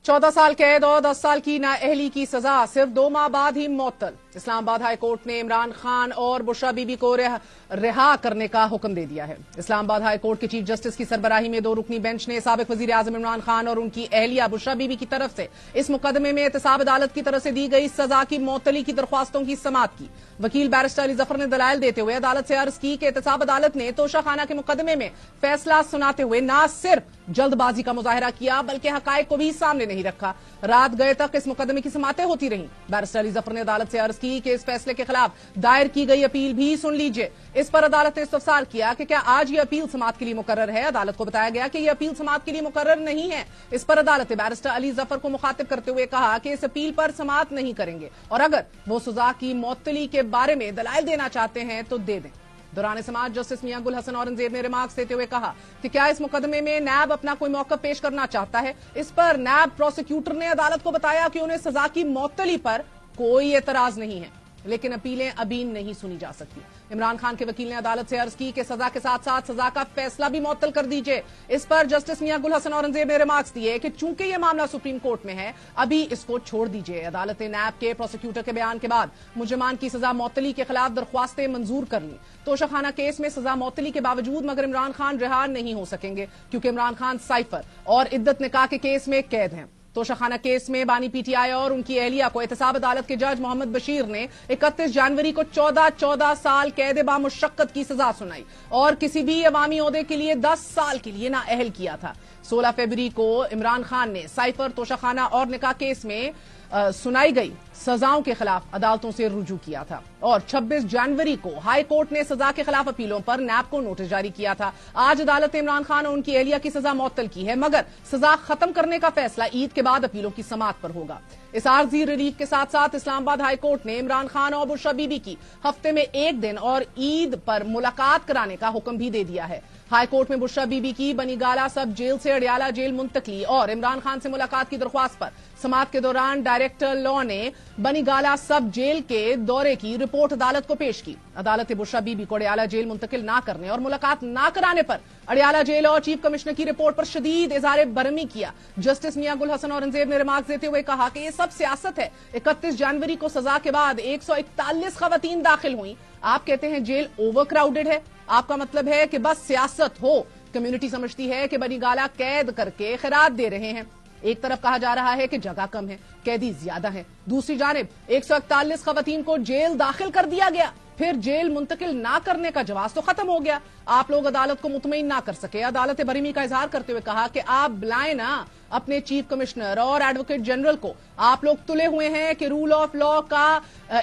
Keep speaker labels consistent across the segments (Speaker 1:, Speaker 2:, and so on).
Speaker 1: 14 साल कैद और 10 साल की नाअहली की सजा सिर्फ 2 माह बाद ही मुअत्तल। इस्लामाबाद हाई कोर्ट ने इमरान खान और बुशरा बीबी को रिहा करने का हुक्म दे दिया है। इस्लामाबाद हाई कोर्ट के चीफ जस्टिस की सरबराही में 2 रुकनी बेंच ने साबिक वजीर आजम इमरान खान और उनकी अहलिया बुशरा बीबी की तरफ से इस मुकदमे में एहतसाब अदालत की तरफ से दी गई सजा की मुअत्तली की दरख्वास्तों की समाअत की। वकील बैरिस्टर अली जफर ने दलाइल देते हुए अदालत से अर्ज की कि एहतसाब अदालत ने तोशाखाना के मुकदमे में फैसला सुनाते हुए न सिर्फ जल्दबाजी का मुजाहिरा किया बल्कि हकायक को भी सामने नहीं रखा। रात गए तक इस मुकदमे की समातें होती रहीं। बैरिस्टर अली जफर ने अदालत से अर्ज की कि इस फैसले के खिलाफ दायर की गई अपील भी सुन लीजिए। इस पर अदालत ने इस्तफसार किया कि क्या आज ये अपील समात के लिए मुकर्रर है। अदालत को बताया गया कि यह अपील समात के लिए मुकर्रर नहीं है। इस पर अदालत ने बैरिस्टर अली जफर को मुखातिब करते हुए कहा कि इस अपील पर समात नहीं करेंगे और अगर वो सजा की मुअत्तली के बारे में दलाइल देना चाहते हैं तो दे दें। दौरान समाअत जस्टिस मियां गुल हसन औरंगजेब ने रिमार्क्स देते हुए कहा कि क्या इस मुकदमे में नैब अपना कोई मौक़िफ़ पेश करना चाहता है। इस पर नैब प्रोसिक्यूटर ने अदालत को बताया कि उन्हें सजा की मुअत्तली पर कोई एतराज नहीं है, लेकिन अपीलें अभी नहीं सुनी जा सकती। इमरान खान के वकील ने अदालत से अर्ज की कि सजा के साथ साथ सजा का फैसला भी मुअत्तल कर दीजिए। इस पर जस्टिस मियां गुल हसन औरंगजेब ने रिमार्क्स दिए कि चूंकि यह मामला सुप्रीम कोर्ट में है, अभी इसको छोड़ दीजिए। अदालत ने नैब के प्रोसिक्यूटर के बयान के बाद मुजरिमान की सजा मुअत्तली के खिलाफ दरख्वास्तें मंजूर कर ली। तोशाखाना केस में सजा मुअत्तली के बावजूद मगर इमरान खान रिहा नहीं हो सकेंगे क्योंकि इमरान खान साइफर और इद्दत निकाह के केस में कैद हैं। तोशाखाना केस में बानी पीटीआई और उनकी अहलिया को एहतसाब अदालत के जज मोहम्मद बशीर ने 31 जनवरी को 14 साल कैद बामुशक्कत की सजा सुनाई और किसी भी अवामी ओहदे के लिए 10 साल के लिए नाअहल किया था। 16 फरवरी को इमरान खान ने साइफर, तोशाखाना और निकाह केस में सुनाई गई सजाओं के खिलाफ अदालतों से रुजू किया था और 26 जनवरी को हाई कोर्ट ने सजा के खिलाफ अपीलों पर नैब को नोटिस जारी किया था। आज अदालत ने इमरान खान और उनकी अहलिया की सजा मुअत्तल की है, मगर सजा खत्म करने का फैसला ईद के बाद अपीलों की समाअत पर होगा। इस आर्जी रिलीफ के साथ साथ इस्लामाबाद हाई कोर्ट ने इमरान खान और बुशरा बीबी की हफ्ते में 1 दिन और ईद पर मुलाकात कराने का हुक्म भी दे दिया है। हाई कोर्ट में बुशरा बीबी की बनीगाला सब जेल से अडियाला जेल मुंतकली और इमरान खान से मुलाकात की दरख्वास्त पर समाअत के दौरान डायरेक्टर लॉ ने बनीगाला सब जेल के दौरे की रिपोर्ट अदालत को पेश की। अदालत ने बुशरा बीबी को अडियाला जेल मुंतकिल न करने और मुलाकात न कराने पर अडियाला जेल और चीफ कमिश्नर की रिपोर्ट पर शदीद इज़हार बरहमी किया। जस्टिस मियां गुल हसन औरंगजेब ने रिमार्क देते हुए कहा कि यह सब सियासत है। 31 जनवरी को सजा के बाद 141 खवातीन दाखिल हुई। आप कहते हैं जेल ओवर क्राउडेड है, आपका मतलब है कि बस सियासत हो। कम्युनिटी समझती है कि बनीगाला कैद करके खैरात दे रहे हैं। एक तरफ कहा जा रहा है कि जगह कम है, कैदी ज्यादा है, दूसरी जानिब 141 खवातीन को जेल दाखिल कर दिया गया, फिर जेल मुंतकिल ना करने का जवाब तो खत्म हो गया। आप लोग अदालत को मुतमईन ना कर सके। अदालत ने बरहमी का इजहार करते हुए कहा कि आप बुलाएं ना अपने चीफ कमिश्नर और एडवोकेट जनरल को। आप लोग तुले हुए हैं कि रूल ऑफ लॉ का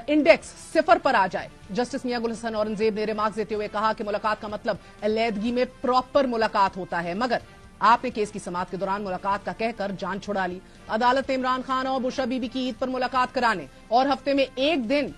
Speaker 1: इंडेक्स 0 पर आ जाए। जस्टिस मियां गुल हसन औरंगजेब ने रिमार्क देते हुए कहा कि मुलाकात का मतलब अलैदगी में प्रॉपर मुलाकात होता है, मगर आपने केस की समाअत के दौरान मुलाकात का कहकर जान छुड़ा ली। अदालत ने इमरान खान और बुशरा बीबी की ईद पर मुलाकात कराने और हफ्ते में 1 दिन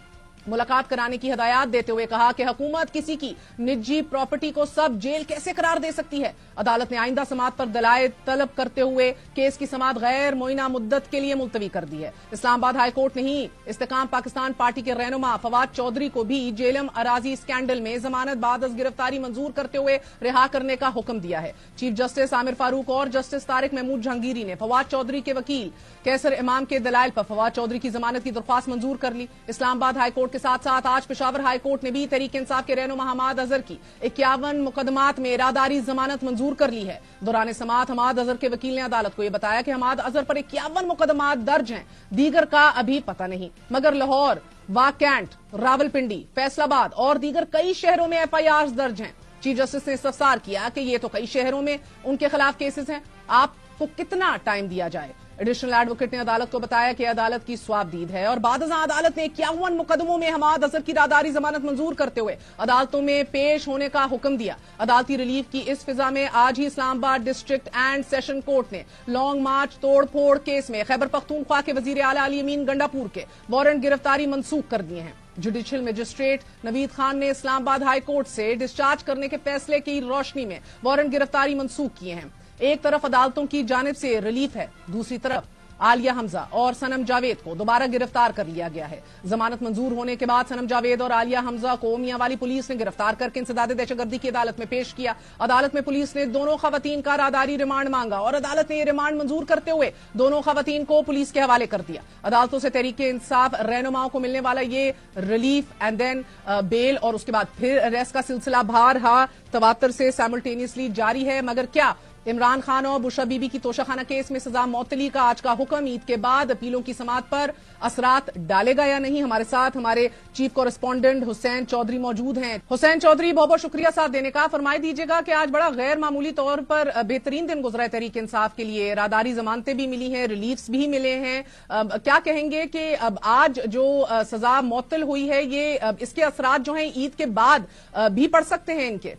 Speaker 1: मुलाकात कराने की हिदायत देते हुए कहा कि हुकूमत किसी की निजी प्रॉपर्टी को सब जेल कैसे करार दे सकती है। अदालत ने आइंदा समाअत पर दलाइल तलब करते हुए केस की समाअत गैर मुइना मुद्दत के लिए मुलतवी कर दी है। इस्लामाबाद हाई कोर्ट ने ही इस्तेकाम पाकिस्तान पार्टी के रहनुमा फवाद चौधरी को भी जेलम अराजी स्कैंडल में जमानत बाद गिरफ्तारी मंजूर करते हुए रिहा करने का हुक्म दिया है। चीफ जस्टिस आमिर फारूक और जस्टिस तारिक महमूद जहांगीरी ने फवाद चौधरी के वकील कैसर इमाम के दलाइल पर फवाद चौधरी की जमानत की दरख्वास्त मंजूर कर ली। इस्लामाबाद हाई कोर्ट के साथ साथ आज पेशावर हाई कोर्ट ने भी तहरीक इंसाफ के रहनुमा हमाद अजहर की 51 मुकदमात में इरादारी जमानत मंजूर कर ली है। दौरान समाअत हमाद अजहर के वकील ने अदालत को यह बताया कि हमाद अजहर पर 51 मुकदमात दर्ज हैं, दीगर का अभी पता नहीं, मगर लाहौर, वाकैंट, रावलपिंडी, फैसलाबाद और दीगर कई शहरों में FIR दर्ज हैं। चीफ जस्टिस ने इस्तफसार किया कि ये तो कई शहरों में उनके खिलाफ केसेस हैं, आपको कितना टाइम दिया जाए। एडिशनल एडवोकेट ने अदालत को बताया कि अदालत की स्वाबदीद है और बाद अदालत ने 51 मुकदमों में हमाद अजहर की इरादारी जमानत मंजूर करते हुए अदालतों में पेश होने का हुक्म दिया। अदालती रिलीफ की इस फिजा में आज ही Islamabad district and session court ने लॉन्ग मार्च तोड़ फोड़ केस में खैबर पख्तूनख्वा के वजीर आला अली अमीन गंडापुर के वारंट गिरफ्तारी मनसूख कर दिए हैं। जुडिशियल मजिस्ट्रेट नवीद खान ने इस्लामाबाद हाई कोर्ट से डिस्चार्ज करने के फैसले की रोशनी में वारंट गिरफ्तारी मनसूख किए हैं। एक तरफ अदालतों की जानिब से रिलीफ है, दूसरी तरफ आलिया हमजा और सनम जावेद को दोबारा गिरफ्तार कर लिया गया है। जमानत मंजूर होने के बाद सनम जावेद और आलिया हमजा को मियांवाली पुलिस ने गिरफ्तार करके इंसदाद दहशतगर्दी की अदालत में पेश किया। अदालत में पुलिस ने दोनों खवातीन का राहदारी रिमांड मांगा और अदालत ने यह रिमांड मंजूर करते हुए दोनों खवातीन को पुलिस के हवाले कर दिया। अदालतों से तहरीके इंसाफ रहनुमाओं को मिलने वाला ये रिलीफ एंड देन बेल और उसके बाद फिर अरेस्ट का सिलसिला बहरहाल तवातर से साइमल्टेनियसली जारी है। मगर क्या इमरान खान और बुशरा बीबी की तोशाखाना केस में सजा मौतली का आज का हुक्म ईद के बाद अपीलों की समाअत पर असरात डालेगा या नहीं? हमारे साथ हमारे चीफ कॉरेस्पॉन्डेंट हुसैन चौधरी मौजूद हैं। हुसैन चौधरी, बहुत बहुत शुक्रिया साथ देने का। फरमाई दीजिएगा कि आज बड़ा गैर मामूली तौर पर बेहतरीन दिन गुजरा है तहरीक इंसाफ के लिए। राहदारी जमानतें भी मिली हैं, रिलीफ्स भी मिले हैं। क्या कहेंगे कि अब आज जो सजा मौतल हुई है ये इसके असरात जो हैं ईद के बाद भी पड़ सकते हैं इनके?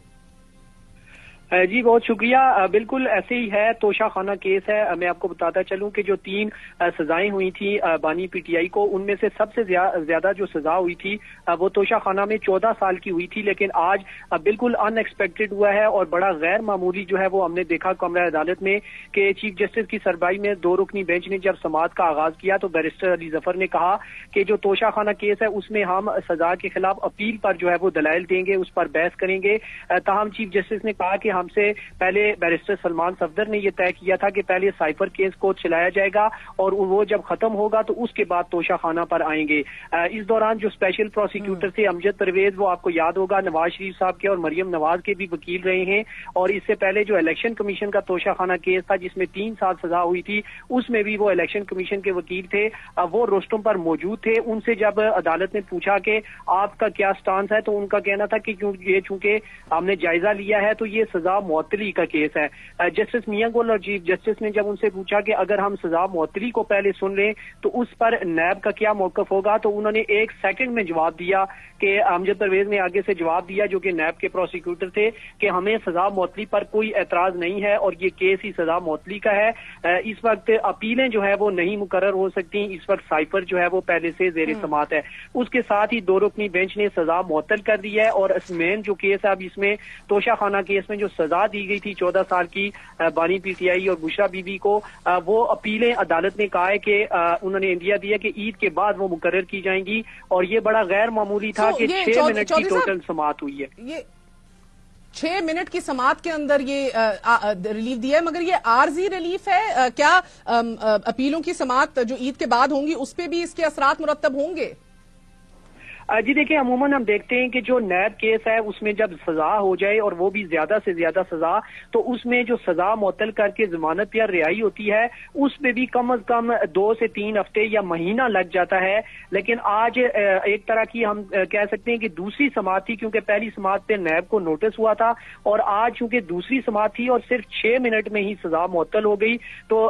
Speaker 2: जी बहुत शुक्रिया। बिल्कुल ऐसे ही है, तोशाखाना केस है। मैं आपको बताता चलूं कि जो 3 सजाएं हुई थी बानी पीटीआई को, उनमें से सबसे ज्यादा जो सजा हुई थी वो तोशाखाना में 14 साल की हुई थी। लेकिन आज बिल्कुल अनएक्सपेक्टेड हुआ है और बड़ा गैर मामूली जो है वो हमने देखा कमरा अदालत में कि चीफ जस्टिस की सरबराही में 2 रुकनी बेंच ने जब समाअत का आगाज किया तो बैरिस्टर अली जफर ने कहा कि जो तोशाखाना केस है उसमें हम सजा के खिलाफ अपील पर जो है वो दलाइल देंगे, उस पर बहस करेंगे। ताहम चीफ जस्टिस ने कहा कि हमसे पहले बैरिस्टर सलमान सफदर ने यह तय किया था कि पहले साइफर केस को चलाया जाएगा और वो जब खत्म होगा तो उसके बाद तोशाखाना पर आएंगे। इस दौरान जो स्पेशल प्रोसिक्यूटर थे अमजद परवेज, वो आपको याद होगा नवाज शरीफ साहब के और मरियम नवाज के भी वकील रहे हैं। और इससे पहले जो इलेक्शन कमीशन का तोशाखाना केस था जिसमें 3 साल सजा हुई थी, उसमें भी वो इलेक्शन कमीशन के वकील थे, वो रोस्टम पर मौजूद थे। उनसे जब अदालत ने पूछा कि आपका क्या स्टांस है तो उनका कहना था कि चूंकि हमने जायजा लिया है तो ये सजा मुअत्तली का केस है। जस्टिस मियां गोल और चीफ जस्टिस ने जब उनसे पूछा कि अगर हम सजा मुअत्तली को पहले सुन लें तो उस पर नैब का क्या मौकफ होगा, तो उन्होंने 1 सेकंड में जवाब दिया कि अमजद परवेज ने आगे से जवाब दिया जो कि नैब के प्रोसिक्यूटर थे कि हमें सजा मुअत्तली पर कोई एतराज नहीं है और ये केस ही सजा मुअत्तली का है। इस वक्त अपीलें जो है वो नहीं मुकर्रर हो सकती। इस वक्त साइफर जो है वो पहले से जेर समात है। उसके साथ ही 2 रुकनी बेंच ने सजा मुअत्तल कर दी है और मेन जो केस है अब इसमें तोशाखाना केस में जो सजा दी गई थी 14 साल की बानी पीटीआई और बुशरा बीबी को, वो अपीलें अदालत ने कहा है कि उन्होंने इंडिया दिया कि ईद के बाद वो मुकर्रर की जाएंगी। और ये बड़ा गैर मामूली था कि 6 मिनट की टोटल समाअत हुई है।
Speaker 1: ये 6 मिनट की समाअत के अंदर ये रिलीफ दिया है, मगर ये आर्जी रिलीफ है क्या? अपीलों की समाअत जो ईद के बाद होंगी उस पर भी इसके असरात मुरत्तब होंगे?
Speaker 2: जी देखिए, अमूमन हम देखते हैं कि जो नैब केस है उसमें जब सजा हो जाए और वो भी ज्यादा से ज्यादा सजा, तो उसमें जो सजा मुअत्तल करके जमानत या रिहाई होती है उसमें भी कम अज कम 2 से 3 हफ्ते या महीना लग जाता है। लेकिन आज एक तरह की हम कह सकते हैं कि दूसरी समाअत थी, क्योंकि पहली समाअत पे नैब को नोटिस हुआ था और आज चूंकि दूसरी समाअत थी और सिर्फ 6 मिनट में ही सजा मुअत्तल हो गई, तो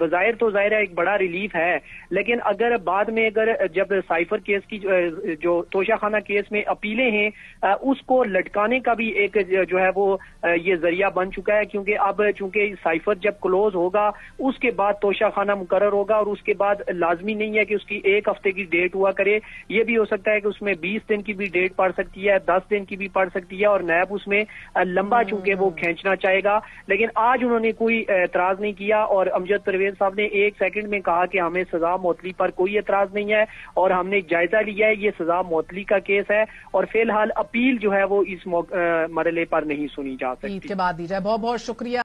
Speaker 2: बजाहिर तो जाहिर है एक बड़ा रिलीफ है। लेकिन अगर बाद में जब साइफर केस की जो तोशाखाना केस में अपीलें हैं उसको लटकाने का भी एक जो है वो ये जरिया बन चुका है, क्योंकि अब चूंकि साइफर जब क्लोज होगा उसके बाद तोशाखाना मुकर्रर होगा और उसके बाद लाजमी नहीं है कि उसकी 1 हफ्ते की डेट हुआ करे। ये भी हो सकता है कि उसमें 20 दिन की भी डेट पड़ सकती है, 10 दिन की भी पड़ सकती है और नैब उसमें लंबा चूंकि वो खींचना चाहेगा। लेकिन आज उन्होंने कोई एतराज नहीं किया और अमजद परवेज साहब ने 1 सेकंड में कहा कि हमें सजा मुअत्तली पर कोई एतराज नहीं है और हमने जायजा लिया है, ये सजा मुअत्तली का केस है और फिलहाल अपील जो है वो इस मरहले पर नहीं सुनी जा सकती।
Speaker 1: ईद के बाद दी जाए। बहुत बहुत शुक्रिया।